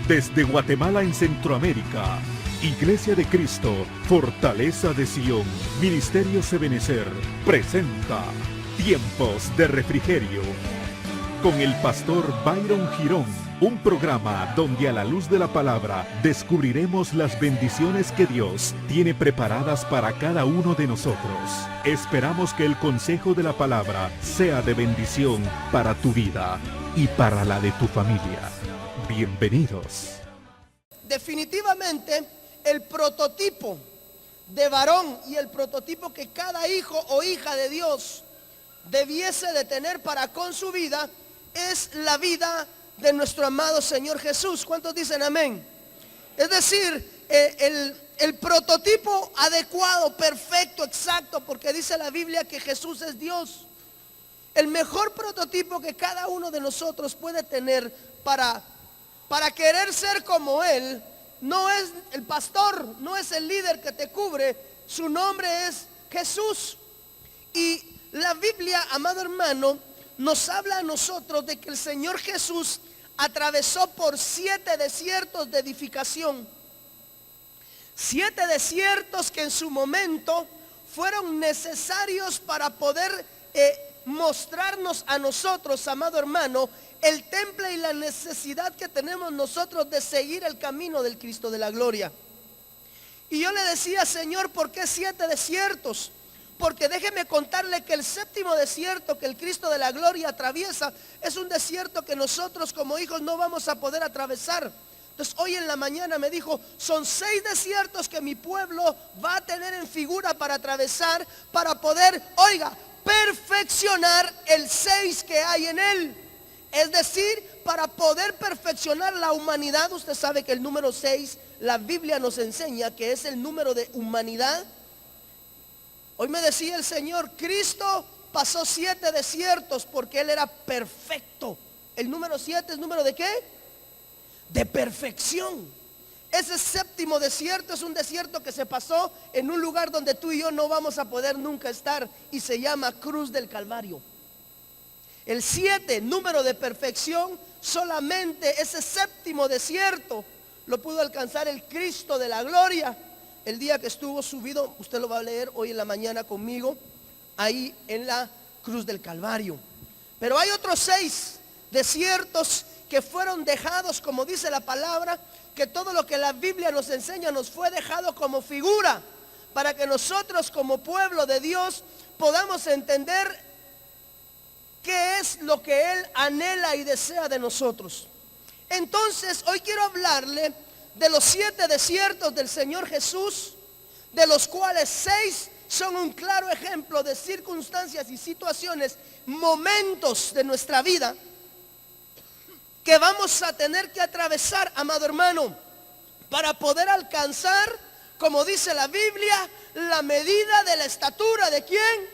Desde Guatemala en Centroamérica, Iglesia de Cristo, Fortaleza de Sion, Ministerio Ebenecer, presenta Tiempos de Refrigerio, con el pastor Byron Girón, un programa donde a la luz de la palabra descubriremos las bendiciones que Dios tiene preparadas para cada uno de nosotros. Esperamos que el consejo de la palabra sea de bendición para tu vida y para la de tu familia. Bienvenidos. Definitivamente el prototipo de varón y el prototipo que cada hijo o hija de Dios debiese de tener para con su vida es la vida de nuestro amado Señor Jesús. ¿Cuántos dicen amén? Es decir, el prototipo adecuado, perfecto, exacto, porque dice la Biblia que Jesús es Dios. El mejor prototipo que cada uno de nosotros puede tener para querer ser como Él, no es el pastor, no es el líder que te cubre, su nombre es Jesús. Y la Biblia, amado hermano, nos habla a nosotros de que el Señor Jesús atravesó por 7 desiertos de edificación. 7 desiertos que en su momento fueron necesarios para poder mostrarnos a nosotros, amado hermano, el temple y la necesidad que tenemos nosotros de seguir el camino del Cristo de la gloria. Y yo le decía, Señor, ¿por qué 7 desiertos? Porque déjeme contarle que el 7º desierto que el Cristo de la gloria atraviesa es un desierto que nosotros como hijos no vamos a poder atravesar. Entonces hoy en la mañana me dijo, son 6 desiertos que mi pueblo va a tener en figura para atravesar, para poder, perfeccionar el 6 que hay en él. Es decir, para poder perfeccionar la humanidad. Usted sabe que el número 6, la Biblia nos enseña que es el número de humanidad. Hoy me decía el Señor, Cristo pasó 7 desiertos porque Él era perfecto. El número 7 es número ¿de qué? De perfección. Ese 7º desierto es un desierto que se pasó en un lugar donde tú y yo no vamos a poder nunca estar, y se llama Cruz del Calvario. El 7, número de perfección, solamente ese 7º desierto lo pudo alcanzar el Cristo de la gloria el día que estuvo subido. Usted lo va a leer hoy en la mañana conmigo, ahí en la Cruz del Calvario. Pero hay otros 6 desiertos que fueron dejados, como dice la palabra, que todo lo que la Biblia nos enseña nos fue dejado como figura, para que nosotros como pueblo de Dios podamos entender qué es lo que Él anhela y desea de nosotros. Entonces hoy quiero hablarle de los 7 desiertos del Señor Jesús, de los cuales 6 son un claro ejemplo de circunstancias y situaciones, momentos de nuestra vida que vamos a tener que atravesar, amado hermano, para poder alcanzar, como dice la Biblia, la medida de la estatura ¿de quién?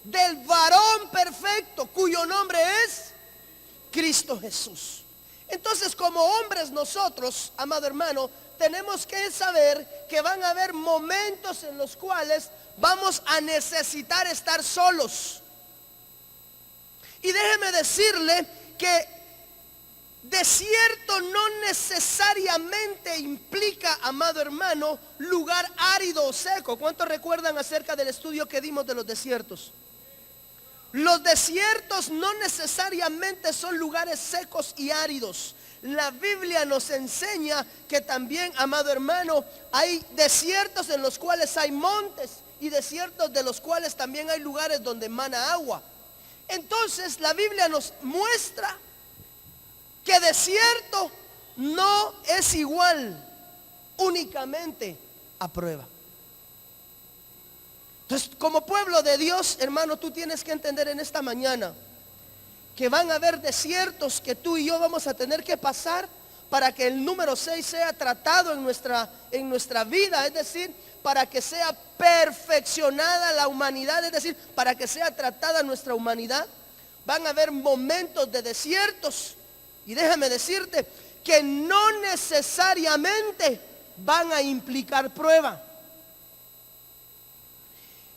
Del varón perfecto, cuyo nombre es Cristo Jesús. Entonces, como hombres nosotros, amado hermano, tenemos que saber que van a haber momentos en los cuales vamos a necesitar estar solos. Y déjeme decirle que desierto no necesariamente implica, amado hermano, lugar árido o seco. ¿Cuántos recuerdan acerca del estudio que dimos de los desiertos? Los desiertos no necesariamente son lugares secos y áridos. La Biblia nos enseña que también, amado hermano, hay desiertos en los cuales hay montes y desiertos de los cuales también hay lugares donde emana agua. Entonces la Biblia nos muestra que desierto no es igual únicamente a prueba. Entonces, como pueblo de Dios, hermano, tú tienes que entender en esta mañana que van a haber desiertos que tú y yo vamos a tener que pasar para que el número 6 sea tratado en nuestra vida, es decir, para que sea perfeccionada la humanidad, es decir, para que sea tratada nuestra humanidad. Van a haber momentos de desiertos, y déjame decirte que no necesariamente van a implicar prueba.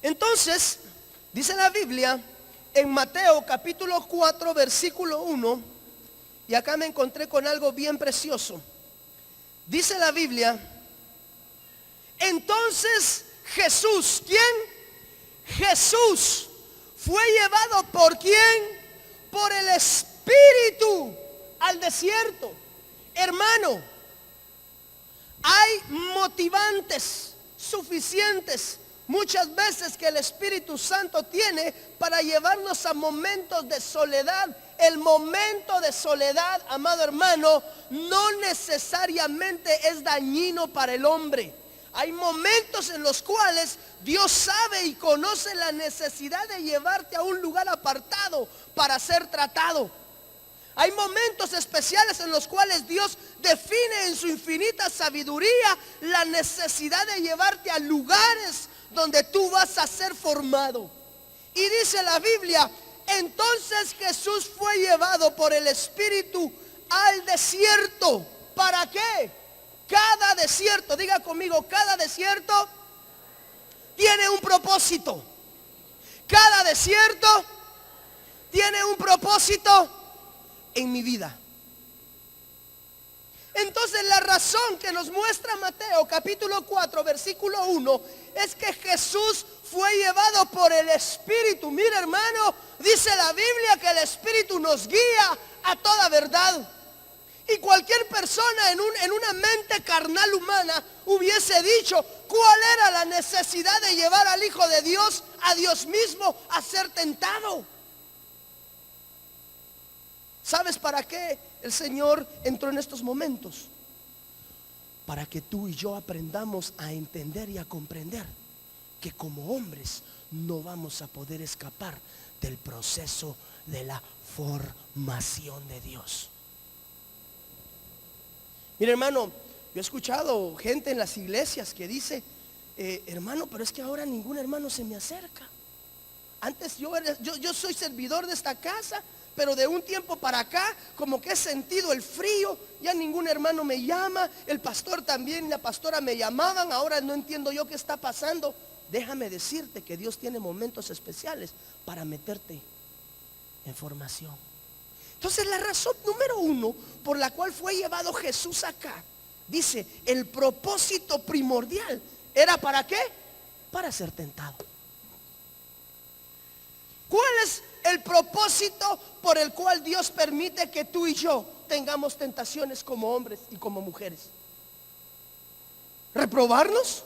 Entonces, dice la Biblia en Mateo capítulo 4 versículo 1, Y acá me encontré con algo bien precioso. Dice la Biblia, entonces Jesús, ¿quién? Jesús fue llevado ¿por quién? Por el Espíritu al desierto. Hermano, hay motivantes suficientes muchas veces que el Espíritu Santo tiene para llevarnos a momentos de soledad. El momento de soledad, amado hermano, no necesariamente es dañino para el hombre. Hay momentos en los cuales Dios sabe y conoce la necesidad de llevarte a un lugar apartado para ser tratado. Hay momentos especiales en los cuales Dios define en su infinita sabiduría la necesidad de llevarte a lugares donde tú vas a ser formado. Y dice la Biblia, entonces Jesús fue llevado por el Espíritu al desierto. ¿Para qué? Cada desierto, diga conmigo, cada desierto tiene un propósito. Cada desierto tiene un propósito en mi vida. Entonces la razón que nos muestra Mateo capítulo 4 versículo 1 es que Jesús fue llevado por el Espíritu. Mira, hermano, dice la Biblia que el Espíritu nos guía a toda verdad. Y cualquier persona en una mente carnal humana hubiese dicho, ¿cuál era la necesidad de llevar al Hijo de Dios, a Dios mismo, a ser tentado? ¿Sabes para qué el Señor entró en estos momentos? Para que tú y yo aprendamos a entender y a comprender que como hombres no vamos a poder escapar del proceso de la formación de Dios. Mira, hermano, yo he escuchado gente en las iglesias que dice, hermano, pero es que ahora ningún hermano se me acerca. Antes yo soy servidor de esta casa, pero de un tiempo para acá como que he sentido el frío. Ya ningún hermano me llama. El pastor también, la pastora me llamaban. Ahora no entiendo yo qué está pasando. Déjame decirte que Dios tiene momentos especiales para meterte en formación. Entonces la razón número uno por la cual fue llevado Jesús acá, dice, el propósito primordial era ¿para qué? Para ser tentado. ¿Cuál es el propósito por el cual Dios permite que tú y yo tengamos tentaciones como hombres y como mujeres? ¿Reprobarnos?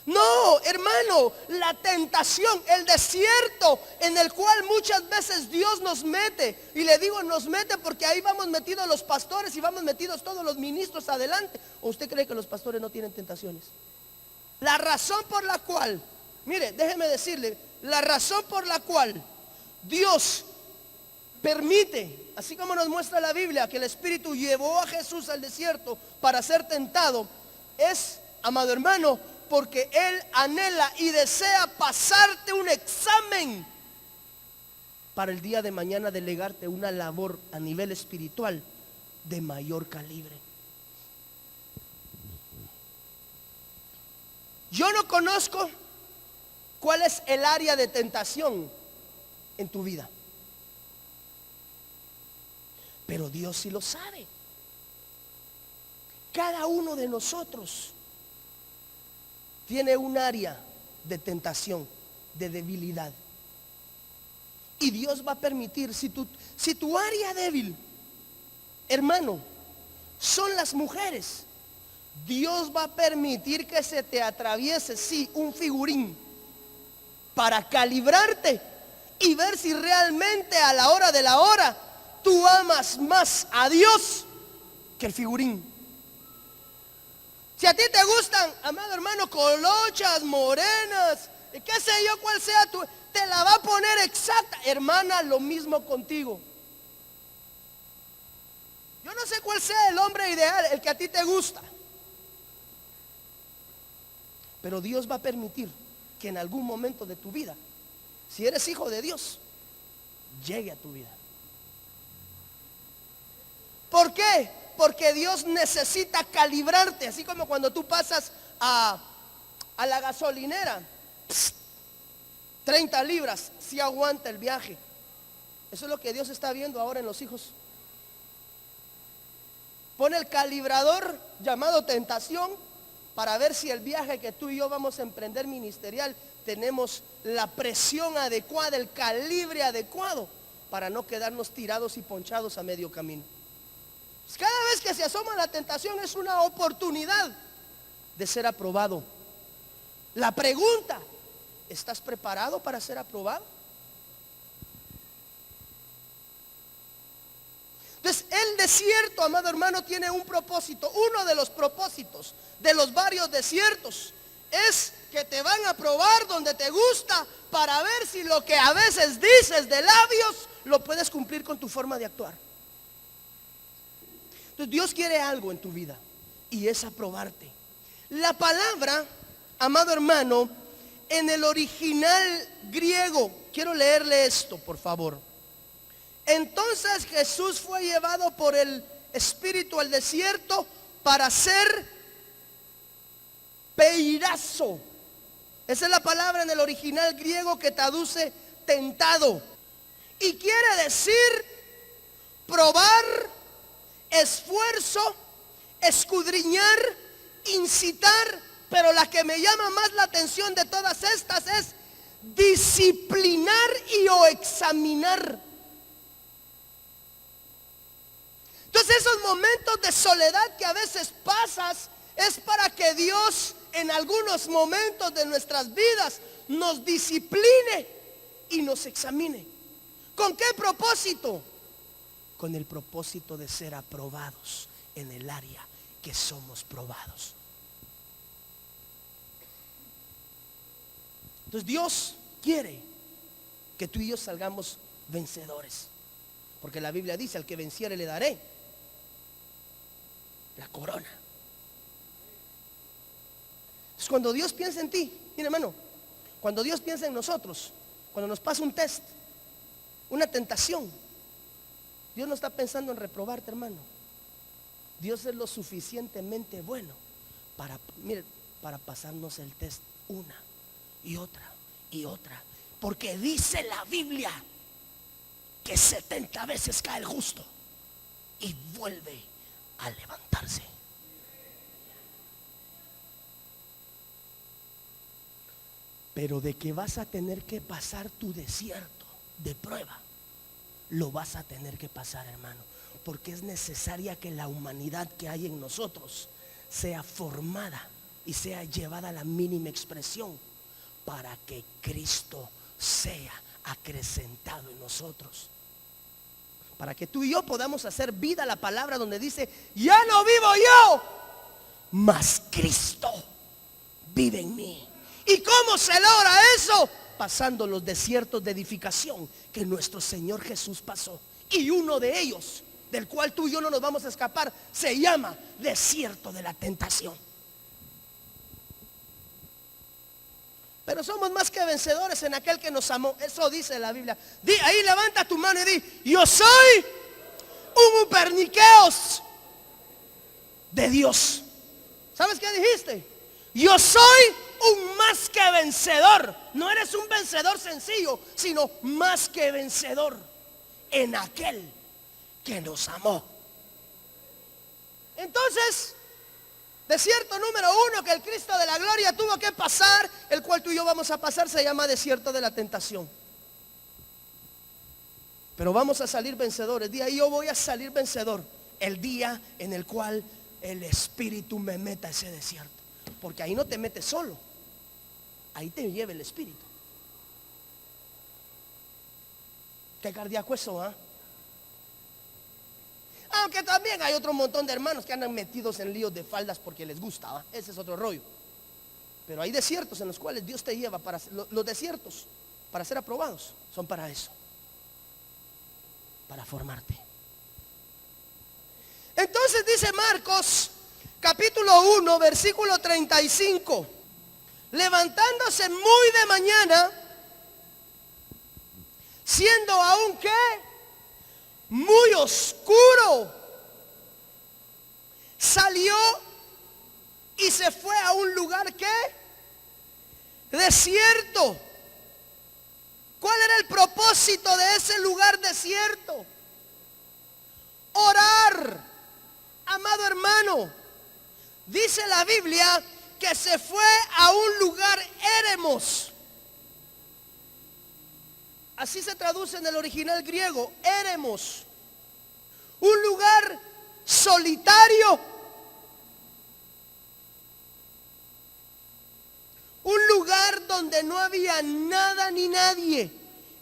No, hermano, la tentación, el desierto en el cual muchas veces Dios nos mete, y le digo nos mete porque ahí vamos metidos los pastores y vamos metidos todos los ministros adelante. ¿O usted cree que los pastores no tienen tentaciones? La razón por la cual, mire, déjeme decirle, la razón por la cual Dios permite, así como nos muestra la Biblia, que el Espíritu llevó a Jesús al desierto para ser tentado, es, amado hermano, porque Él anhela y desea pasarte un examen para el día de mañana delegarte una labor a nivel espiritual de mayor calibre. Yo no conozco cuál es el área de tentación en tu vida, pero Dios sí lo sabe. Cada uno de nosotros tiene un área de tentación, de debilidad. Y Dios va a permitir, si tu área débil, hermano, son las mujeres, Dios va a permitir que se te atraviese, sí, un figurín para calibrarte y ver si realmente a la hora de la hora tú amas más a Dios que el figurín. Si a ti te gustan, amado hermano, colochas, morenas, qué sé yo cuál sea tu, te la va a poner exacta. Hermana, lo mismo contigo. Yo no sé cuál sea el hombre ideal, el que a ti te gusta, pero Dios va a permitir que en algún momento de tu vida, si eres hijo de Dios, llegue a tu vida. ¿Por qué? Porque Dios necesita calibrarte, así como cuando tú pasas a la gasolinera, 30 libras, si aguanta el viaje. Eso es lo que Dios está viendo ahora en los hijos. pone el calibrador llamado tentación para ver si el viaje que tú y yo vamos a emprender ministerial tenemos la presión adecuada, el calibre adecuado para no quedarnos tirados y ponchados a medio camino. Cada vez que se asoma la tentación es una oportunidad de ser aprobado. La pregunta: ¿estás preparado para ser aprobado? Entonces, el desierto, amado hermano, tiene un propósito. Uno de los propósitos de los varios desiertos es que te van a probar donde te gusta para ver si lo que a veces dices de labios lo puedes cumplir con tu forma de actuar. Entonces, Dios quiere algo en tu vida y es aprobarte. La palabra, amado hermano, en el original griego, quiero leerle esto, por favor. Entonces Jesús fue llevado por el Espíritu al desierto para ser peirazo. Esa es la palabra en el original griego que traduce tentado. Y quiere decir probar, esfuerzo, escudriñar, incitar. Pero la que me llama más la atención de todas estas es disciplinar y o examinar. Entonces, esos momentos de soledad que a veces pasas es para que Dios en algunos momentos de nuestras vidas nos discipline y nos examine. ¿Con qué propósito? Con el propósito de ser aprobados en el área que somos probados. Entonces, Dios quiere que tú y yo salgamos vencedores, porque la Biblia dice: al que venciere le daré la corona. Entonces, cuando Dios piensa en ti, mira, hermano, cuando Dios piensa en nosotros, cuando nos pasa un test, una tentación, Dios no está pensando en reprobarte, hermano. Dios es lo suficientemente bueno para pasarnos el test una y otra y otra, porque dice la Biblia que 70 veces cae el justo y vuelve a levantarse. Pero de que vas a tener que pasar tu desierto de prueba, lo vas a tener que pasar, hermano, porque es necesaria que la humanidad que hay en nosotros sea formada y sea llevada a la mínima expresión para que Cristo sea acrecentado en nosotros. Para que tú y yo podamos hacer vida a la palabra donde dice: ya no vivo yo, mas Cristo vive en mí. ¿Y cómo se logra eso? Pasando los desiertos de edificación que nuestro Señor Jesús pasó. Y uno de ellos, del cual tú y yo no nos vamos a escapar, se llama desierto de la tentación. Pero somos más que vencedores en aquel que nos amó. Eso dice la Biblia. Ahí levanta tu mano y di: yo soy un uperniqueos de Dios. ¿Sabes qué dijiste? Yo soy un más que vencedor. No eres un vencedor sencillo, sino más que vencedor en aquel que nos amó. Entonces, desierto número 1 que el Cristo de la gloria tuvo que pasar, el cual tú y yo vamos a pasar, se llama desierto de la tentación. Pero vamos a salir vencedores. Día yo voy a salir vencedor el día en el cual el Espíritu me meta a ese desierto. Porque ahí no te metes solo, ahí te lleva el Espíritu. Qué cardíaco eso, ¿ah? Aunque también hay otro montón de hermanos que andan metidos en líos de faldas porque les gusta, ¿va? Ese es otro rollo. Pero hay desiertos en los cuales Dios te lleva para los desiertos, para ser aprobados, son para eso, para formarte. Entonces dice Marcos capítulo 1 versículo 35: levantándose muy de mañana, siendo aún que muy oscuro, salió y se fue a un lugar que desierto. ¿Cuál era el propósito de ese lugar desierto? Orar. Amado hermano, dice la Biblia que se fue a un lugar éremos. Así se traduce en el original griego, éremos. Un lugar solitario. Un lugar donde no había nada ni nadie.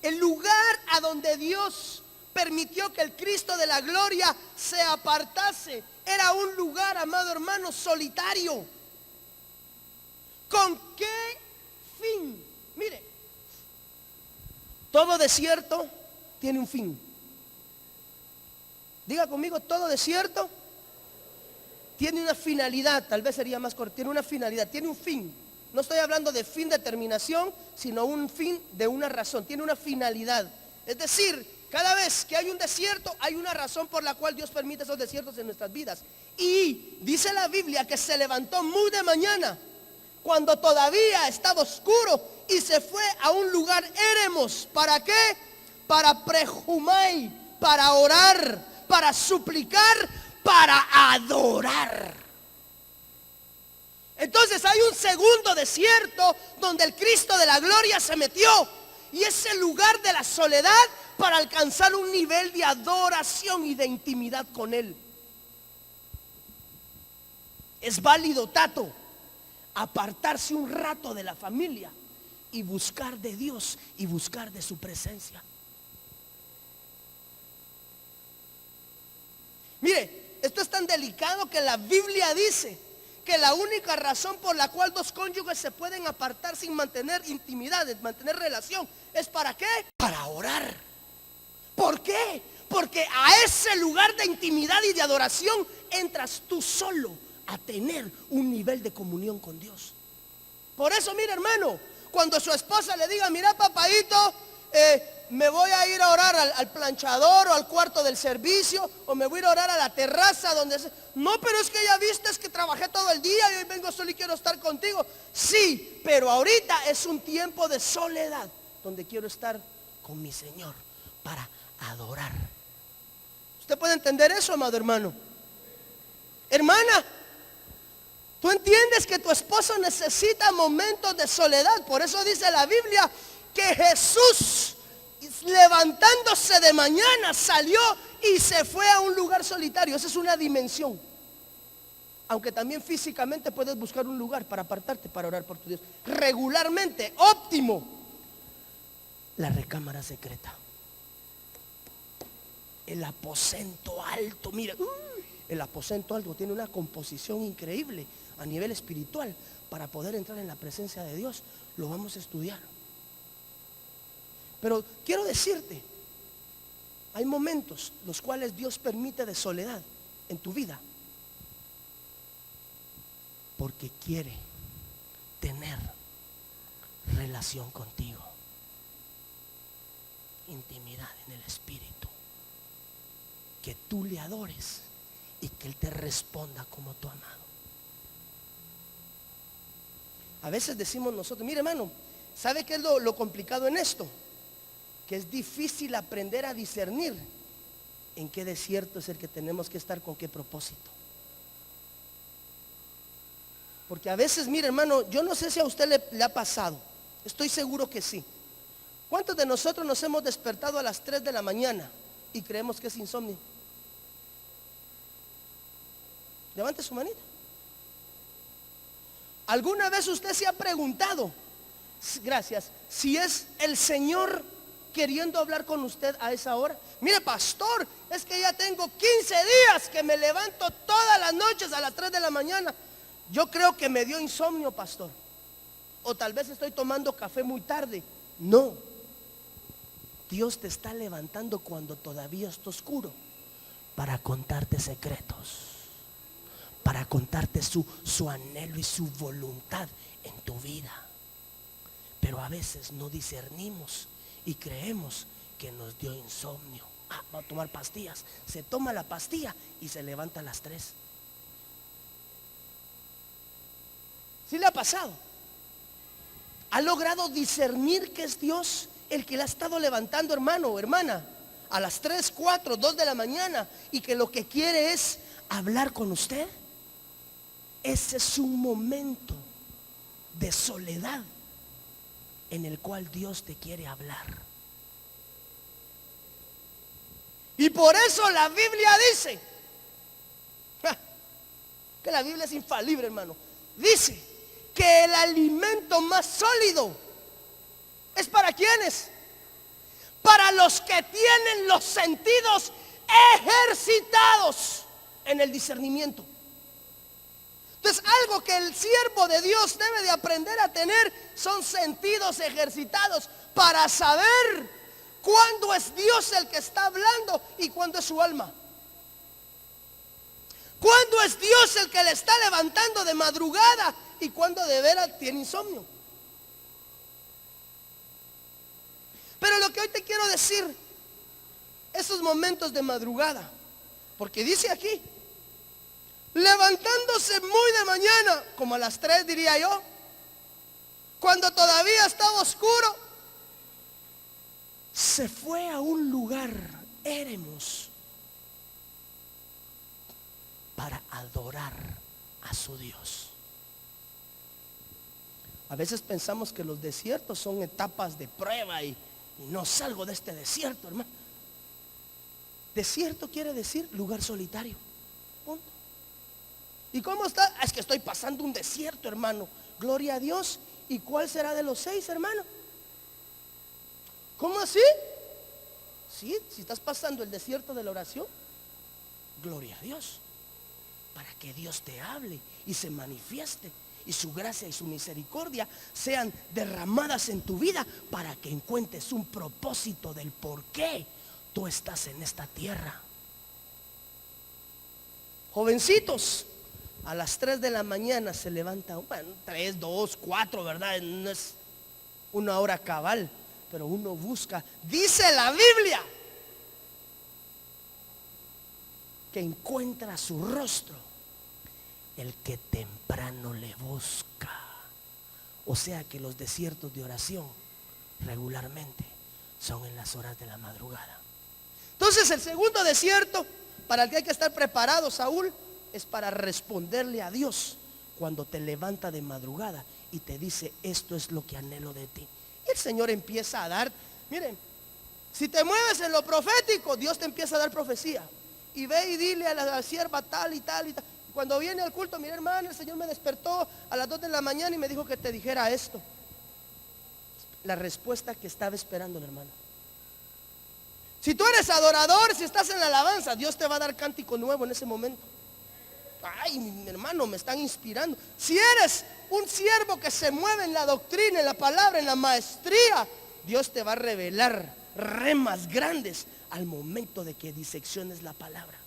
El lugar a donde Dios permitió que el Cristo de la gloria se apartase. Era un lugar, amado hermano, solitario. ¿Con qué fin? Mire, todo desierto tiene un fin. Diga conmigo, todo desierto tiene una finalidad. Tal vez sería más corto. Tiene una finalidad, tiene un fin. No estoy hablando de fin de terminación, sino un fin de una razón. Tiene una finalidad. Es decir, cada vez que hay un desierto, hay una razón por la cual Dios permite esos desiertos en nuestras vidas. Y dice la Biblia que se levantó muy de mañana, cuando todavía estaba oscuro, y se fue a un lugar éremos. ¿Para qué? Para prejumai, para orar, para suplicar, para adorar. Entonces hay un segundo desierto donde el Cristo de la gloria se metió, y es el lugar de la soledad para alcanzar un nivel de adoración y de intimidad con Él. Es válido, Tato, apartarse un rato de la familia y buscar de Dios y buscar de su presencia. Mire, esto es tan delicado que la Biblia dice que la única razón por la cual dos cónyuges se pueden apartar sin mantener intimidad, mantener relación, ¿es para qué? Para orar. ¿Por qué? Porque a ese lugar de intimidad y de adoración entras tú solo a tener un nivel de comunión con Dios. Por eso, mira, hermano, cuando su esposa le diga, mira, papadito, me voy a ir a orar al planchador o al cuarto del servicio, o me voy a ir a orar a la terraza donde no, pero es que ya viste, es que trabajé todo el día y hoy vengo solo y quiero estar contigo. Sí, pero ahorita es un tiempo de soledad donde quiero estar con mi Señor para adorar. ¿Usted puede entender eso, amado hermano? Hermana, tú entiendes que tu esposo necesita momentos de soledad. Por eso dice la Biblia que Jesús, levantándose de mañana, salió y se fue a un lugar solitario. Esa es una dimensión. Aunque también físicamente puedes buscar un lugar para apartarte, para orar por tu Dios. Regularmente, óptimo, la recámara secreta, el aposento alto. Mira, el aposento alto tiene una composición increíble a nivel espiritual. Para poder entrar en la presencia de Dios, lo vamos a estudiar. Pero quiero decirte, hay momentos los cuales Dios permite de soledad en tu vida, porque quiere tener relación contigo, intimidad en el espíritu, que tú le adores y que Él te responda como tu amado. A veces decimos nosotros, mire, hermano, ¿sabe qué es lo complicado en esto? Que es difícil aprender a discernir en qué desierto es el que tenemos que estar, con qué propósito. Porque a veces, mire, hermano, yo no sé si a usted le ha pasado, estoy seguro que sí. ¿Cuántos de nosotros nos hemos despertado a las 3 de la mañana y creemos que es insomnio? Levante su manita. ¿Alguna vez usted se ha preguntado, gracias, si es el Señor queriendo hablar con usted a esa hora? Mire, pastor, es que ya tengo 15 días que me levanto todas las noches a las 3 de la mañana. Yo creo que me dio insomnio, pastor. O tal vez estoy tomando café muy tarde. No. Dios te está levantando cuando todavía está oscuro, para contarte secretos, para contarte su anhelo y su voluntad en tu vida. Pero a veces no discernimos y creemos que nos dio insomnio. Va a tomar pastillas. Se toma la pastilla y se levanta a las 3. ¿Sí le ha pasado? ¿Ha logrado discernir que es Dios el que le ha estado levantando, hermano o hermana, a las 3, 4, 2 de la mañana, y que lo que quiere es hablar con usted? ese es un momento de soledad en el cual Dios te quiere hablar. Y por eso la Biblia dice, que la Biblia es infalible, hermano. Dice que el alimento más sólido es para quienes, para los que tienen los sentidos ejercitados en el discernimiento. Entonces, algo que el siervo de Dios debe de aprender a tener son sentidos ejercitados para saber cuándo es Dios el que está hablando y cuándo es su alma. Cuándo es Dios el que le está levantando de madrugada y cuándo de veras tiene insomnio. Pero lo que hoy te quiero decir, esos momentos de madrugada, porque dice aquí, levantándose muy de mañana, como a las 3 diría yo, cuando todavía estaba oscuro, se fue a un lugar eremos para adorar a su Dios. A veces pensamos que los desiertos son etapas de prueba y no salgo de este desierto, hermano. Desierto quiere decir lugar solitario. Punto. ¿Y cómo está? Es que estoy pasando un desierto, hermano. Gloria a Dios. ¿Y cuál será de los 6, hermano? ¿Cómo así? Sí, si estás pasando el desierto de la oración, gloria a Dios. Para que Dios te hable y se manifieste y su gracia y su misericordia sean derramadas en tu vida para que encuentres un propósito del por qué tú estás en esta tierra. Jovencitos, a las 3 de la mañana se levanta, bueno, 3, 2, 4, ¿verdad? No es una hora cabal, pero uno busca, dice la Biblia, que encuentra su rostro el que temprano le busca. O sea que los desiertos de oración regularmente son en las horas de la madrugada. Entonces el segundo desierto para el que hay que estar preparado, Saúl, es para responderle a Dios cuando te levanta de madrugada y te dice, esto es lo que anhelo de ti. Y el Señor empieza a dar, miren, si te mueves en lo profético, Dios te empieza a dar profecía. Y ve y dile a la sierva tal y tal y tal. Cuando viene al culto, mira, hermano, el Señor me despertó a las 2 de la mañana y me dijo que te dijera esto. La respuesta que estaba esperando el hermano. Si tú eres adorador, si estás en la alabanza, Dios te va a dar cántico nuevo en ese momento. Ay, mi hermano, me están inspirando. Si eres un siervo que se mueve en la doctrina, en la palabra, en la maestría, Dios te va a revelar remas grandes al momento de que disecciones la palabra.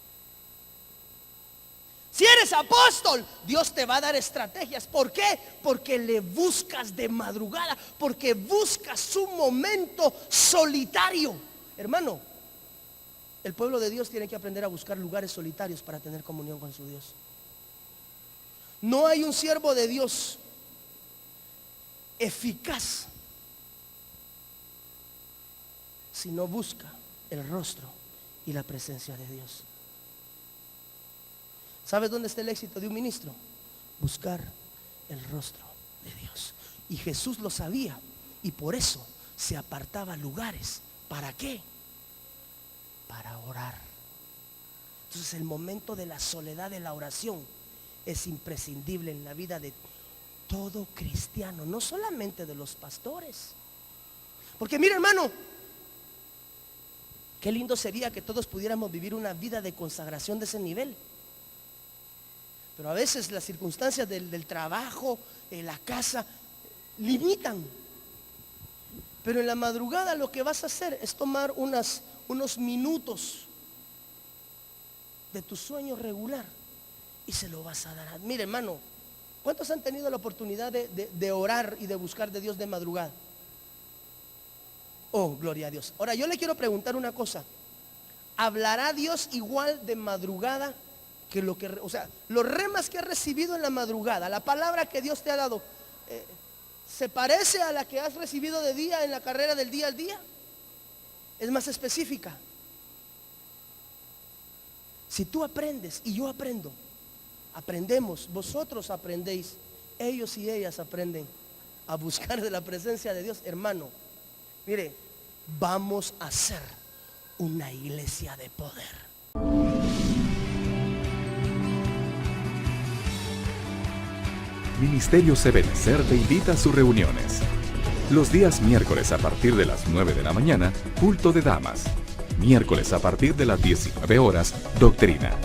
Si eres apóstol, Dios te va a dar estrategias. ¿Por qué? Porque le buscas de madrugada, porque buscas un momento solitario. Hermano, el pueblo de Dios tiene que aprender a buscar lugares solitarios para tener comunión con su Dios. No hay un siervo de Dios eficaz si no busca el rostro y la presencia de Dios. ¿Sabes dónde está el éxito de un ministro? Buscar el rostro de Dios. Y Jesús lo sabía y por eso se apartaba lugares. ¿Para qué? Para orar. Entonces el momento de la soledad de la oración es imprescindible en la vida de todo cristiano, no solamente de los pastores. Porque mira, hermano, qué lindo sería que todos pudiéramos vivir una vida de consagración de ese nivel. Pero a veces las circunstancias del trabajo, la casa, limitan. Pero en la madrugada lo que vas a hacer es tomar unos minutos de tu sueño regular y se lo vas a dar. Mire, hermano, ¿cuántos han tenido la oportunidad de orar y de buscar de Dios de madrugada? Oh, gloria a Dios. Ahora yo le quiero preguntar una cosa. ¿Hablará Dios igual de madrugada que lo que, o sea, los remas que has recibido en la madrugada, la palabra que Dios te ha dado, se parece a la que has recibido de día en la carrera del día al día? Es más específica. Si tú aprendes y yo aprendo aprendemos, vosotros aprendéis, ellos y ellas aprenden a buscar de la presencia de Dios. Hermano, mire, vamos a ser una iglesia de poder. Ministerios Ebenecer te invita a sus reuniones. Los días miércoles a partir de las 9 de la mañana, culto de damas. Miércoles a partir de las 19 horas, doctrina.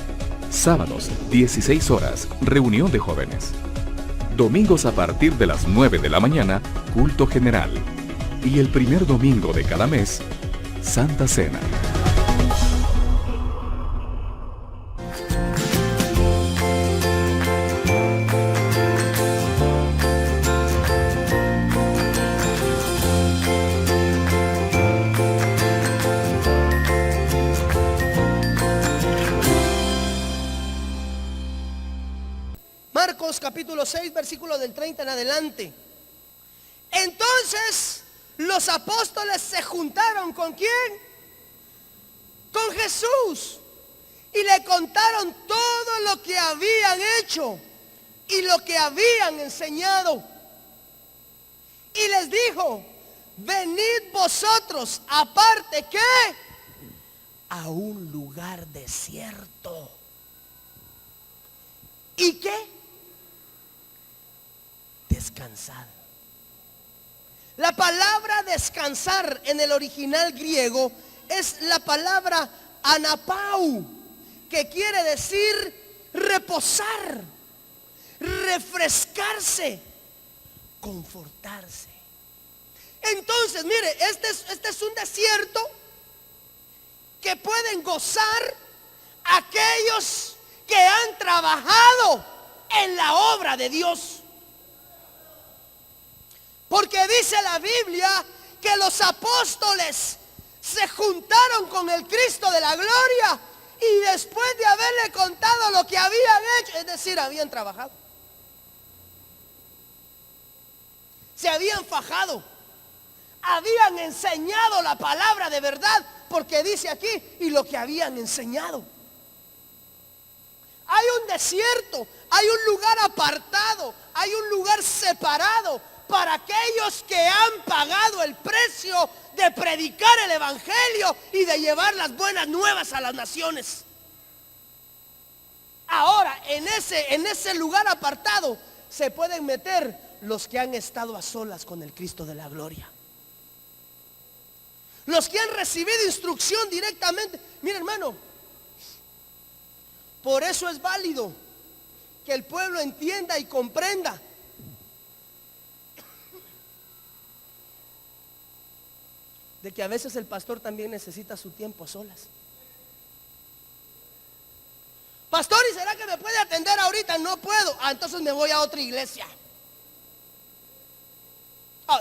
Sábados, 16 horas, reunión de jóvenes. Domingos a partir de las 9 de la mañana, culto general. Y el primer domingo de cada mes, Santa Cena. Marcos capítulo 6, versículo del 30 en adelante. Entonces los apóstoles se juntaron ¿con quién? Con Jesús, y le contaron todo lo que habían hecho y lo que habían enseñado. Y les dijo: venid vosotros aparte, ¿qué? A un lugar desierto. ¿Y qué? Descansad. La palabra descansar en el original griego es la palabra anapau, que quiere decir reposar, refrescarse, confortarse. Entonces, mire, este es un desierto que pueden gozar aquellos que han trabajado en la obra de Dios. Porque dice la Biblia que los apóstoles se juntaron con el Cristo de la gloria, y después de haberle contado lo que habían hecho, es decir, habían trabajado, se habían fajado, habían enseñado la palabra de verdad, porque dice aquí, y lo que habían enseñado. Hay un desierto, hay un lugar apartado, hay un lugar separado para aquellos que han pagado el precio de predicar el evangelio y de llevar las buenas nuevas a las naciones. Ahora, en ese lugar apartado se pueden meter los que han estado a solas con el Cristo de la gloria, los que han recibido instrucción directamente. Mira, hermano, por eso es válido que el pueblo entienda y comprenda de que a veces el pastor también necesita su tiempo a solas. Pastor, ¿y será que me puede atender ahorita? No puedo. Entonces me voy a otra iglesia.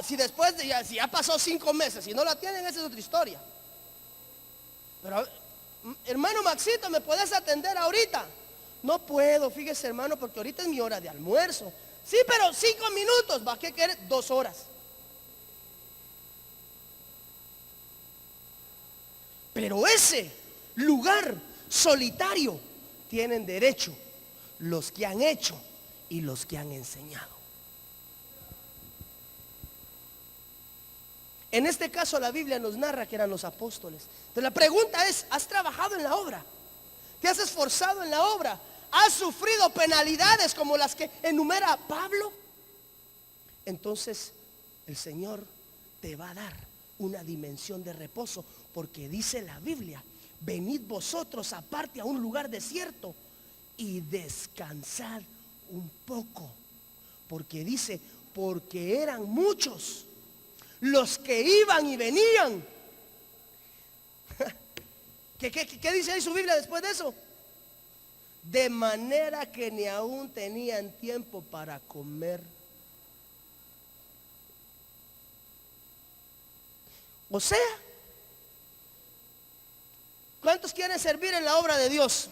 Si después si ya pasó 5 meses y no la tienen, esa es otra historia. Pero, hermano Maxito, ¿me puedes atender ahorita? No puedo, fíjese, hermano, porque ahorita es mi hora de almuerzo. Sí, pero 5 minutos. ¿Va? ¿Qué quiere? 2 horas. Pero ese lugar solitario tienen derecho los que han hecho y los que han enseñado. En este caso la Biblia nos narra que eran los apóstoles. Entonces la pregunta es: ¿has trabajado en la obra? ¿Te has esforzado en la obra? ¿Has sufrido penalidades como las que enumera Pablo? Entonces el Señor te va a dar una dimensión de reposo, porque dice la Biblia: venid vosotros aparte a un lugar desierto y descansad un poco. Porque dice, porque eran muchos los que iban y venían. ¿Qué dice ahí su Biblia después de eso? De manera que ni aún tenían tiempo para comer. O sea, ¿cuántos quieren servir en la obra de Dios?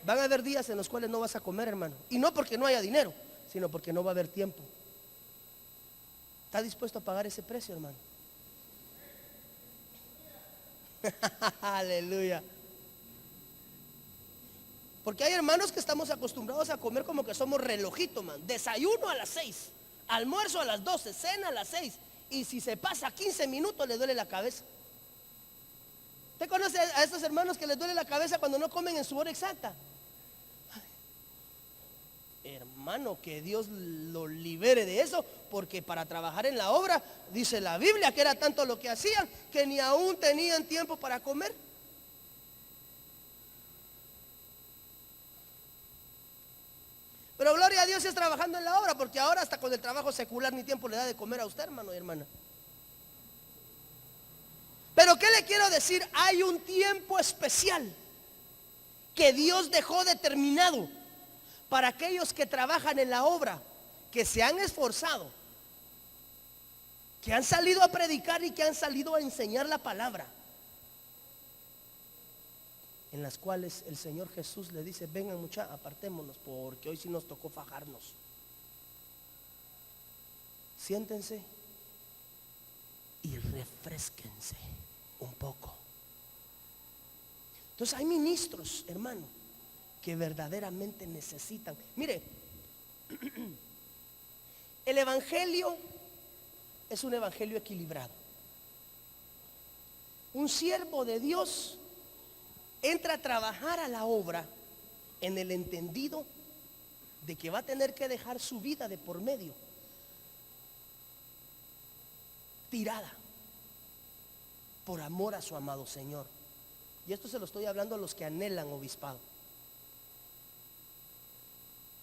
Van a haber días en los cuales no vas a comer, hermano. Y no porque no haya dinero, sino porque no va a haber tiempo. ¿Está dispuesto a pagar ese precio, hermano? Aleluya. Porque hay hermanos que estamos acostumbrados a comer como que somos relojito, man. Desayuno a las 6, almuerzo a las 12, cena a las 6. Y si se pasa 15 minutos le duele la cabeza. ¿Usted conoce a estos hermanos que les duele la cabeza cuando no comen en su hora exacta? Ay, hermano, que Dios lo libere de eso, porque para trabajar en la obra, dice la Biblia que era tanto lo que hacían que ni aún tenían tiempo para comer. Pero gloria a Dios si es trabajando en la obra, porque ahora hasta con el trabajo secular ni tiempo le da de comer a usted, hermano y hermana. Pero ¿qué le quiero decir? Hay un tiempo especial que Dios dejó determinado para aquellos que trabajan en la obra, que se han esforzado, que han salido a predicar y que han salido a enseñar la palabra, en las cuales el Señor Jesús le dice: vengan muchachos, apartémonos, porque hoy sí nos tocó fajarnos. Siéntense y refresquense un poco. Entonces hay ministros, hermano, que verdaderamente necesitan. Mire, el evangelio es un evangelio equilibrado. Un siervo de Dios entra a trabajar a la obra en el entendido de que va a tener que dejar su vida de por medio tirada por amor a su amado Señor. Y esto se lo estoy hablando a los que anhelan obispado.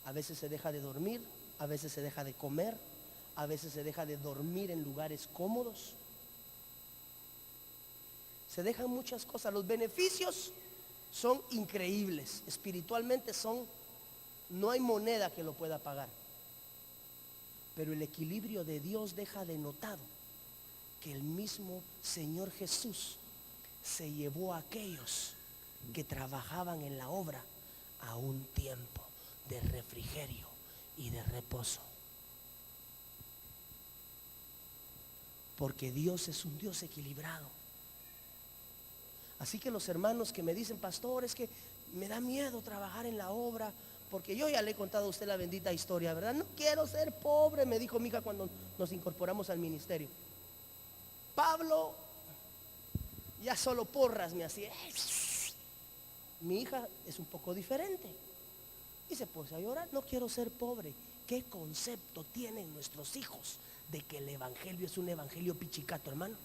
A veces se deja de dormir, a veces se deja de comer, a veces se deja de dormir en lugares cómodos. Se dejan muchas cosas. Los beneficios son increíbles, espiritualmente no hay moneda que lo pueda pagar. Pero el equilibrio de Dios deja denotado que el mismo Señor Jesús se llevó a aquellos que trabajaban en la obra a un tiempo de refrigerio y de reposo. Porque Dios es un Dios equilibrado. Así que los hermanos que me dicen: pastor, es que me da miedo trabajar en la obra, porque yo ya le he contado a usted la bendita historia, ¿verdad? No quiero ser pobre, me dijo mi hija cuando nos incorporamos al ministerio. Pablo ya solo porras me hacía. Mi hija es un poco diferente y se puso a llorar: no quiero ser pobre. ¿Qué concepto tienen nuestros hijos de que el evangelio es un evangelio pichicato, hermano?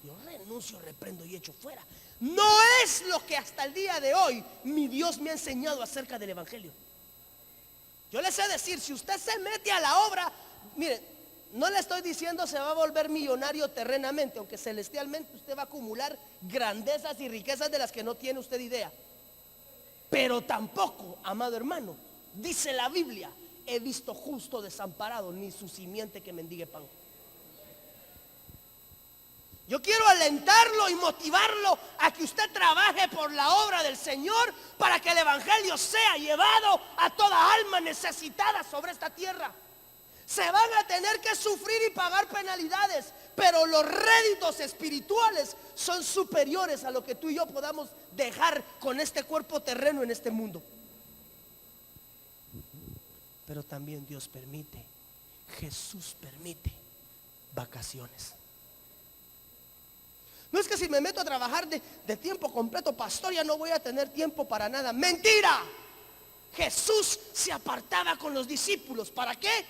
Yo renuncio, reprendo y echo fuera. No es lo que hasta el día de hoy mi Dios me ha enseñado acerca del evangelio. Yo les sé decir, si usted se mete a la obra, mire, no le estoy diciendo se va a volver millonario terrenamente, aunque celestialmente usted va a acumular grandezas y riquezas de las que no tiene usted idea. Pero tampoco, amado hermano, dice la Biblia: he visto justo desamparado, ni su simiente que mendigue pan. Yo quiero alentarlo y motivarlo a que usted trabaje por la obra del Señor, para que el evangelio sea llevado a toda alma necesitada sobre esta tierra. Se van a tener que sufrir y pagar penalidades, pero los réditos espirituales son superiores a lo que tú y yo podamos dejar con este cuerpo terreno en este mundo. Pero también Dios permite, Jesús permite vacaciones. No es que si me meto a trabajar de tiempo completo, pastor, ya no voy a tener tiempo para nada. ¡Mentira! Jesús se apartaba con los discípulos. ¿Para qué?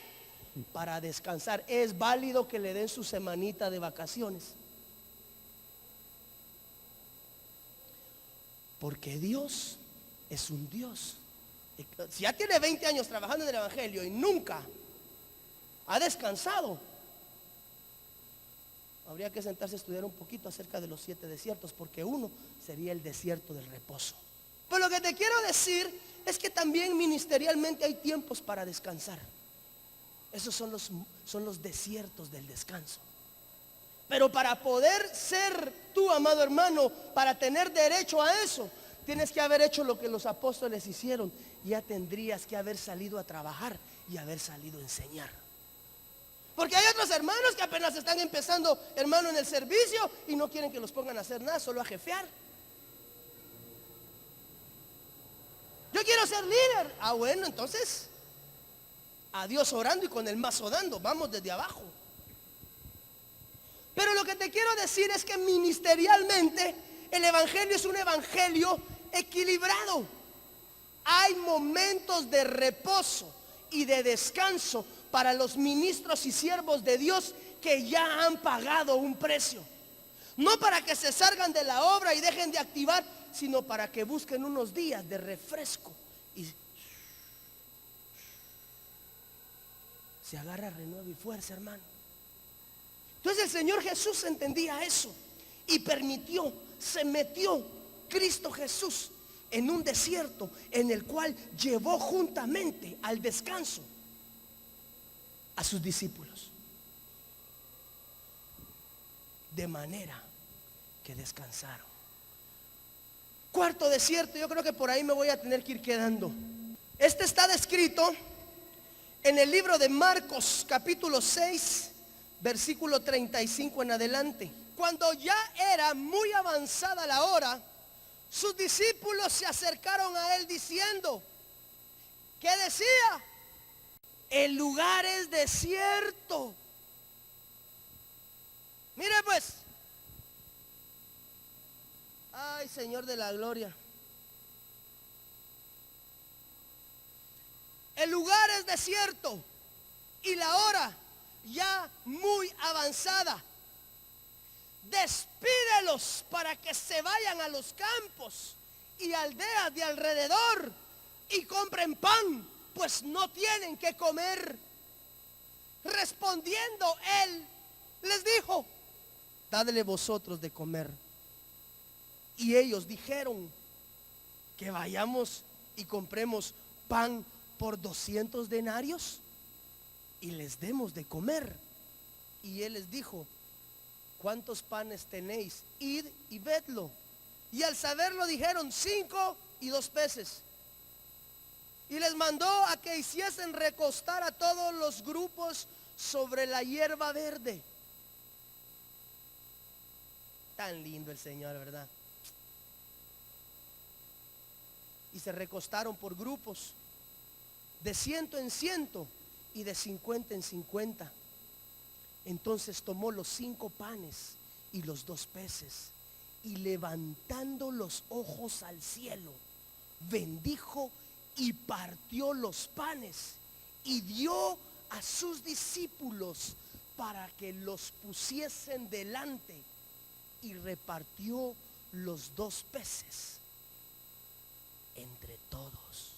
Para descansar. Es válido que le den su semanita de vacaciones, porque Dios es un Dios. Si ya tiene 20 años trabajando en el evangelio y nunca ha descansado, habría que sentarse a estudiar un poquito acerca de los 7 desiertos, porque uno sería el desierto del reposo. Pero lo que te quiero decir es que también ministerialmente hay tiempos para descansar. Esos son los desiertos del descanso. Pero para poder ser tú, amado hermano, para tener derecho a eso, tienes que haber hecho lo que los apóstoles hicieron. Ya tendrías que haber salido a trabajar y haber salido a enseñar. Porque hay otros hermanos que apenas están empezando, hermano, en el servicio, y no quieren que los pongan a hacer nada, solo a jefear. Yo quiero ser líder. Ah, bueno, entonces a Dios orando y con el mazo dando. Vamos desde abajo. Pero lo que te quiero decir es que ministerialmente el evangelio es un evangelio equilibrado. Hay momentos de reposo y de descanso para los ministros y siervos de Dios que ya han pagado un precio. No para que se salgan de la obra y dejen de activar, sino para que busquen unos días de refresco y se agarra renuevo y fuerza, hermano. Entonces el Señor Jesús entendía eso y permitió, se metió Cristo Jesús en un desierto en el cual llevó juntamente al descanso a sus discípulos, de manera que descansaron. Cuarto desierto, yo creo que por ahí me voy a tener que ir quedando. Este está descrito en el libro de Marcos capítulo 6, versículo 35 en adelante. Cuando ya era muy avanzada la hora, sus discípulos se acercaron a él diciendo, ¿qué decía? El lugar es desierto. Mire pues. Ay, Señor de la gloria. El lugar es desierto y la hora ya muy avanzada. Despídelos para que se vayan a los campos y aldeas de alrededor y compren pan, pues no tienen que comer. Respondiendo él les dijo, dadle vosotros de comer. Y ellos dijeron, que vayamos y compremos pan por 200 denarios y les demos de comer. Y él les dijo, ¿cuántos panes tenéis? Id y vedlo. Y al saberlo dijeron, 5 y 2 peces. Y les mandó a que hiciesen recostar a todos los grupos sobre la hierba verde. Tan lindo el Señor, ¿verdad? Y se recostaron por grupos, de 100 en 100 y de 50 en 50. Entonces tomó los 5 panes y los 2 peces, y levantando los ojos al cielo, bendijo y partió los panes y dio a sus discípulos para que los pusiesen delante, y repartió los 2 peces entre todos.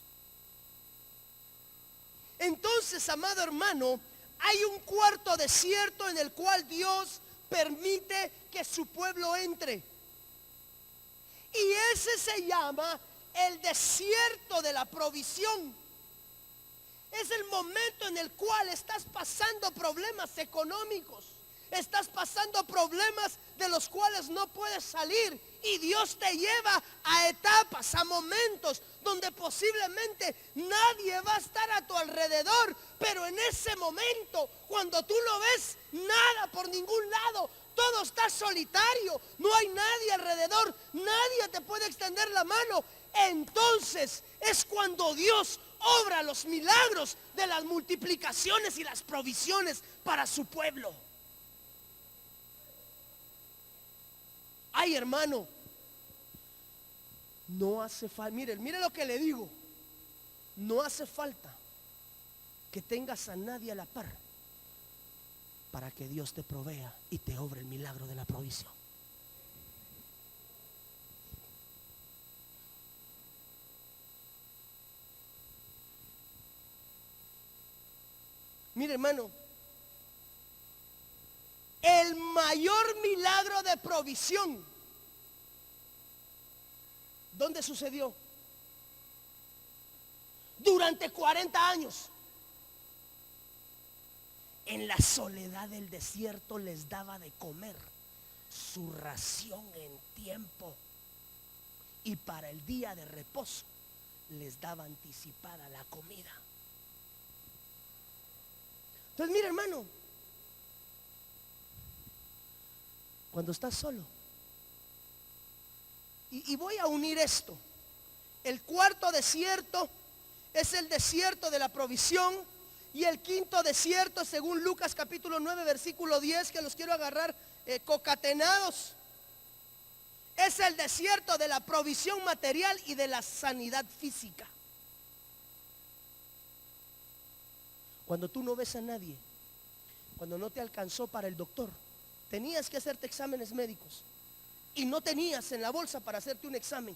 Entonces, amado hermano, hay un cuarto desierto en el cual Dios permite que su pueblo entre. Y ese se llama el desierto de la provisión. Es el momento en el cual estás pasando problemas económicos, estás pasando problemas de los cuales no puedes salir, y Dios te lleva a etapas, a momentos donde posiblemente nadie va a estar a tu alrededor, pero en ese momento, cuando tú lo ves, nada por ningún lado, todo está solitario, no hay nadie alrededor, nadie te puede extender la mano. Entonces es cuando Dios obra los milagros de las multiplicaciones y las provisiones para su pueblo. Ay, hermano, no hace falta, mire lo que le digo, no hace falta que tengas a nadie a la par para que Dios te provea y te obre el milagro de la provisión. Mire, hermano, el mayor milagro de provisión, ¿dónde sucedió? Durante 40 años. En la soledad del desierto les daba de comer su ración en tiempo, y para el día de reposo les daba anticipada la comida. Entonces, mira, hermano, cuando estás solo, y voy a unir esto, El cuarto desierto es el desierto de la provisión. Y el quinto desierto, según Lucas capítulo 9, versículo 10, que los quiero agarrar concatenados, es el desierto de la provisión material y de la sanidad física. Cuando tú no ves a nadie, cuando no te alcanzó para el doctor, tenías que hacerte exámenes médicos y no tenías en la bolsa para hacerte un examen.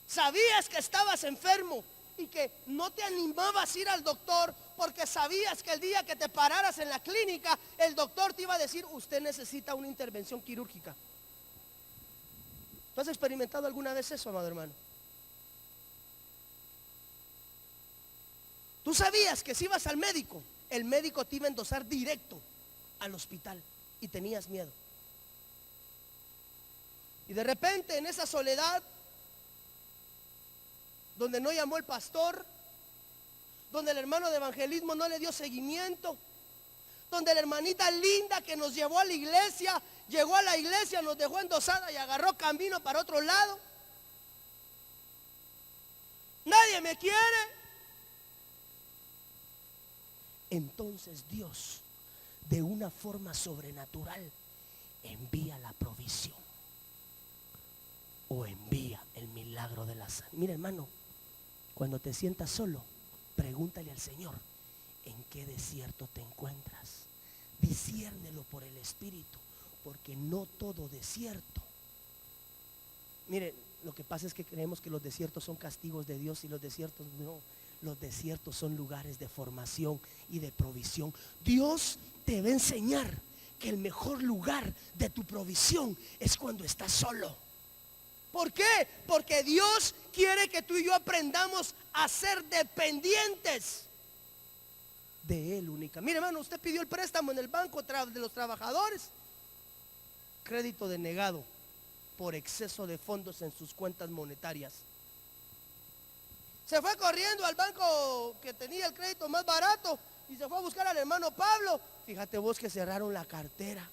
Sabías que estabas enfermo y que no te animabas a ir al doctor porque sabías que el día que te pararas en la clínica, el doctor te iba a decir: usted necesita una intervención quirúrgica. ¿Tú has experimentado alguna vez eso, amado hermano? Tú sabías que si ibas al médico, el médico te iba a endosar directo al hospital y tenías miedo. Y de repente, en esa soledad, donde no llamó el pastor, donde el hermano de evangelismo no le dio seguimiento, donde la hermanita linda que nos llevó a la iglesia, llegó a la iglesia, nos dejó endosada y agarró camino para otro lado. Nadie me quiere. Entonces Dios, de una forma sobrenatural, envía la provisión o envía el milagro de la sanidad. Mira, hermano, cuando te sientas solo, pregúntale al Señor: ¿en qué desierto te encuentras? Disciérnelo por el Espíritu, porque no todo desierto. Mire, lo que pasa es que creemos que los desiertos son castigos de Dios y los desiertos no. Los desiertos son lugares de formación y de provisión. Dios te va a enseñar que el mejor lugar de tu provisión es cuando estás solo. ¿Por qué? Porque Dios quiere que tú y yo aprendamos a ser dependientes de Él única. Mire, hermano, usted pidió el préstamo en el banco de los trabajadores. Crédito denegado por exceso de fondos en sus cuentas monetarias. Se fue corriendo al banco que tenía el crédito más barato y se fue a buscar al hermano Pablo. Fíjate vos que cerraron la cartera.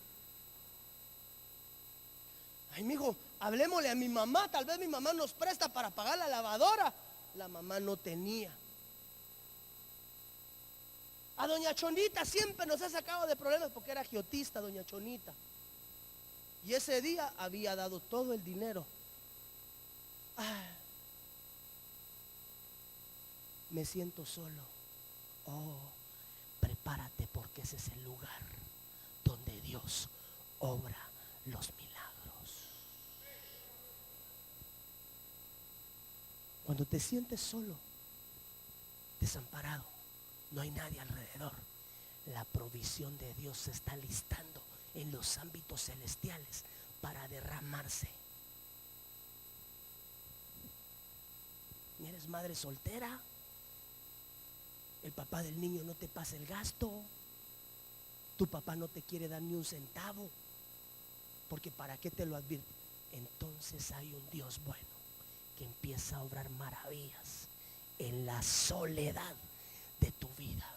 Ay, mijo, hablemosle a mi mamá, tal vez mi mamá nos presta para pagar la lavadora. La mamá no tenía. A doña Chonita siempre nos ha sacado de problemas porque era agiotista, doña Chonita. Y ese día había dado todo el dinero. Me siento solo. Oh, prepárate, porque ese es el lugar donde Dios obra los milagros. Cuando te sientes solo, desamparado, no hay nadie alrededor, la provisión de Dios se está listando en los ámbitos celestiales para derramarse. ¿Eres madre soltera? El papá del niño no te pasa el gasto. Tu papá no te quiere dar ni un centavo, porque ¿para qué te lo advierte? Entonces hay un Dios bueno que empieza a obrar maravillas en la soledad de tu vida.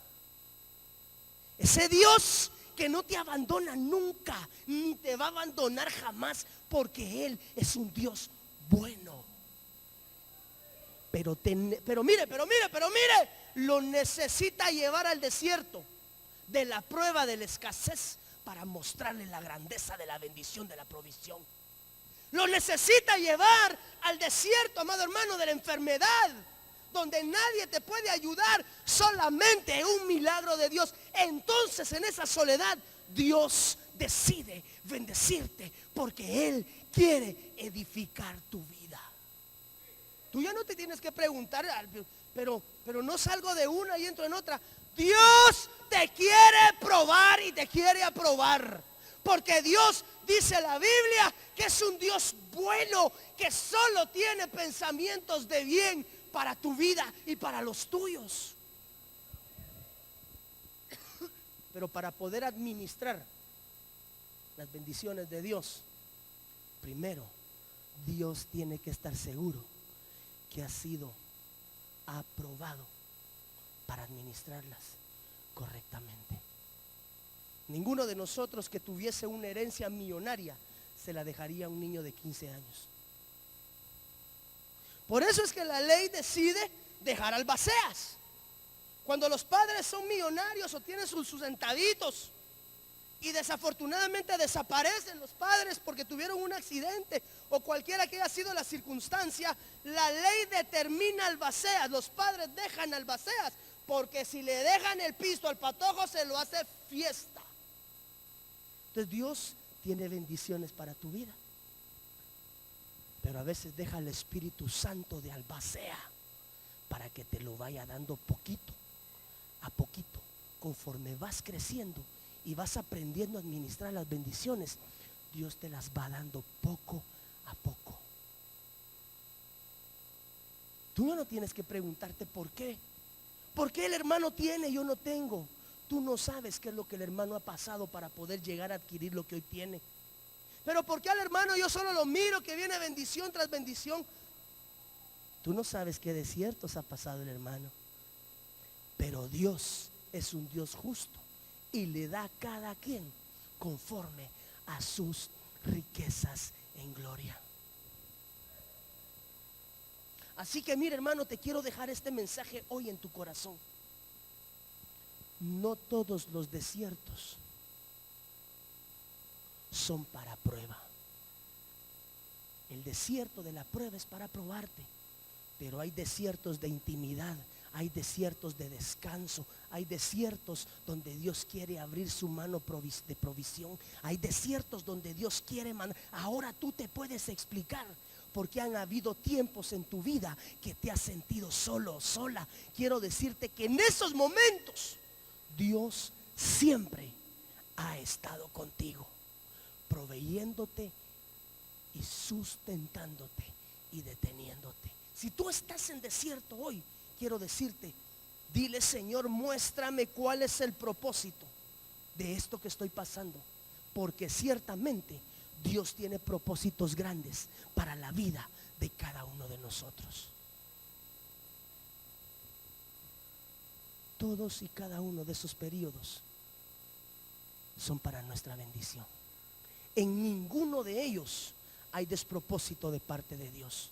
Ese Dios que no te abandona nunca, ni te va a abandonar jamás, porque Él es un Dios bueno. Pero mire, lo necesita llevar al desierto de la prueba de la escasez para mostrarle la grandeza de la bendición de la provisión. Lo necesita llevar al desierto, amado hermano, de la enfermedad, donde nadie te puede ayudar, solamente un milagro de Dios. Entonces, en esa soledad, Dios decide bendecirte, porque Él quiere edificar tu vida. Tú ya no te tienes que preguntar, pero no salgo de una y entro en otra. Dios te quiere probar y te quiere aprobar, porque Dios, dice la Biblia, que es un Dios bueno, que solo tiene pensamientos de bien para tu vida y para los tuyos. Pero para poder administrar las bendiciones de Dios, primero Dios tiene que estar seguro que ha sido aprobado para administrarlas correctamente. Ninguno de nosotros que tuviese una herencia millonaria se la dejaría a un niño de 15 años. Por eso es que la ley decide dejar albaceas. Cuando los padres son millonarios o tienen sus sustentaditos y desafortunadamente desaparecen los padres porque tuvieron un accidente o cualquiera que haya sido la circunstancia, la ley determina albaceas. Los padres dejan albaceas porque si le dejan el pisto al patojo se lo hace fiesta. Entonces Dios tiene bendiciones para tu vida, pero a veces deja el Espíritu Santo de albacea para que te lo vaya dando poquito a poquito. Conforme vas creciendo y vas aprendiendo a administrar las bendiciones, Dios te las va dando poco a poco. Tú no tienes que preguntarte por qué. ¿Por qué el hermano tiene y yo no tengo? Tú no sabes qué es lo que el hermano ha pasado para poder llegar a adquirir lo que hoy tiene. Pero ¿por qué al hermano yo solo lo miro que viene bendición tras bendición? Tú no sabes qué desiertos ha pasado el hermano. Pero Dios es un Dios justo y le da a cada quien conforme a sus riquezas en gloria. Así que mira, hermano, te quiero dejar este mensaje hoy en tu corazón. No todos los desiertos son para prueba. El desierto de la prueba es para probarte, pero hay desiertos de intimidad, hay desiertos de descanso, hay desiertos donde Dios quiere abrir su mano de provisión, hay desiertos donde Dios quiere mandar. Ahora tú te puedes explicar porque han habido tiempos en tu vida que te has sentido solo, sola. Quiero decirte que en esos momentos Dios siempre ha estado contigo, proveyéndote y sustentándote y deteniéndote. Si tú estás en desierto hoy, quiero decirte, dile: Señor, muéstrame cuál es el propósito de esto que estoy pasando, porque ciertamente Dios tiene propósitos grandes para la vida de cada uno de nosotros. Todos y cada uno de esos periodos son para nuestra bendición. En ninguno de ellos hay despropósito de parte de Dios.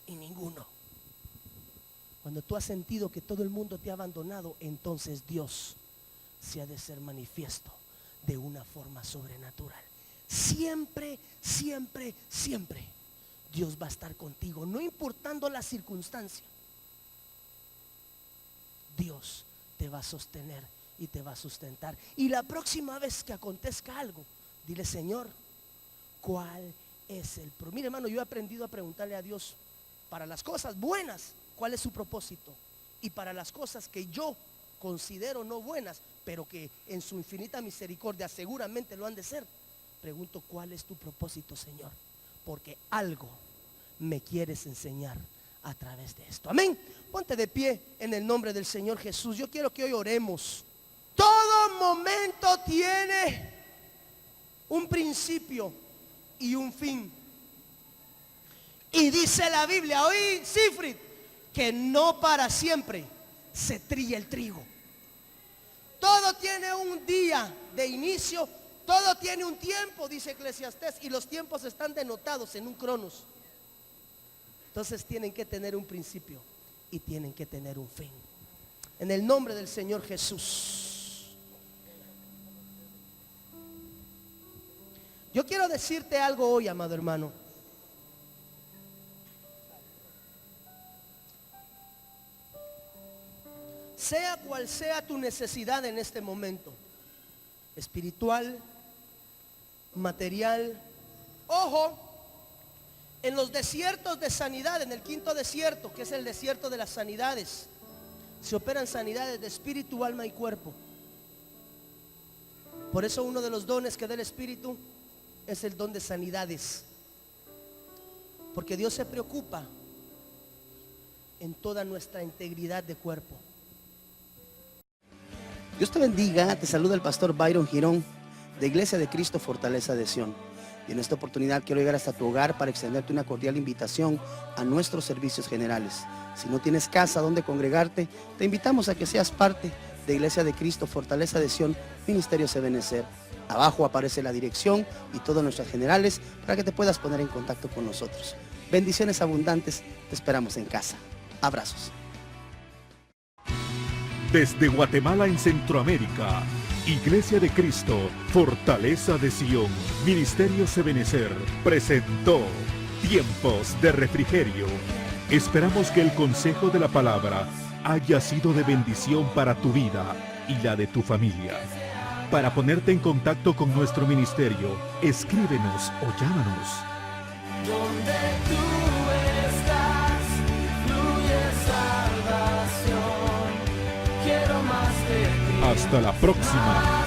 En ninguno. Cuando tú has sentido que todo el mundo te ha abandonado, entonces Dios se ha de ser manifiesto de una forma sobrenatural. Siempre, siempre, siempre Dios va a estar contigo, no importando la circunstancia. Dios te va a sostener y te va a sustentar. Y la próxima vez que acontezca algo, dile: Señor, ¿cuál es el propósito? Mire, hermano, yo he aprendido a preguntarle a Dios para las cosas buenas, ¿cuál es su propósito? Y para las cosas que yo considero no buenas, pero que en su infinita misericordia seguramente lo han de ser, pregunto: ¿cuál es tu propósito, Señor? Porque algo me quieres enseñar a través de esto. Amén. Ponte de pie en el nombre del Señor Jesús. Yo quiero que hoy oremos. Todo momento tiene un principio y un fin. Y dice la Biblia, oí, Sigfrid, que no para siempre se trilla el trigo. Todo tiene un día de inicio, todo tiene un tiempo, dice Eclesiastés, y los tiempos están denotados en un cronos. Entonces tienen que tener un principio y tienen que tener un fin. En el nombre del Señor Jesús. Yo quiero decirte algo hoy, amado hermano. Sea cual sea tu necesidad en este momento, espiritual, material, ojo, en los desiertos de sanidad, en el quinto desierto, que es el desierto de las sanidades, se operan sanidades de espíritu, alma y cuerpo. Por eso uno de los dones que da el Espíritu es el don de sanidades, porque Dios se preocupa en toda nuestra integridad de cuerpo. Dios te bendiga, te saluda el pastor Byron Girón de Iglesia de Cristo Fortaleza de Sion. Y en esta oportunidad quiero llegar hasta tu hogar para extenderte una cordial invitación a nuestros servicios generales. Si no tienes casa donde congregarte, te invitamos a que seas parte de Iglesia de Cristo Fortaleza de Sion, Ministerios Ebenecer. Abajo aparece la dirección y todos nuestros generales para que te puedas poner en contacto con nosotros. Bendiciones abundantes, te esperamos en casa. Abrazos. Desde Guatemala en Centroamérica, Iglesia de Cristo, Fortaleza de Sion, Ministerios Ebenecer, presentó Tiempos de Refrigerio. Esperamos que el consejo de la palabra haya sido de bendición para tu vida y la de tu familia. Para ponerte en contacto con nuestro ministerio, escríbenos o llámanos. Donde tú estás, fluye salvación. Quiero más de ti. Hasta la próxima.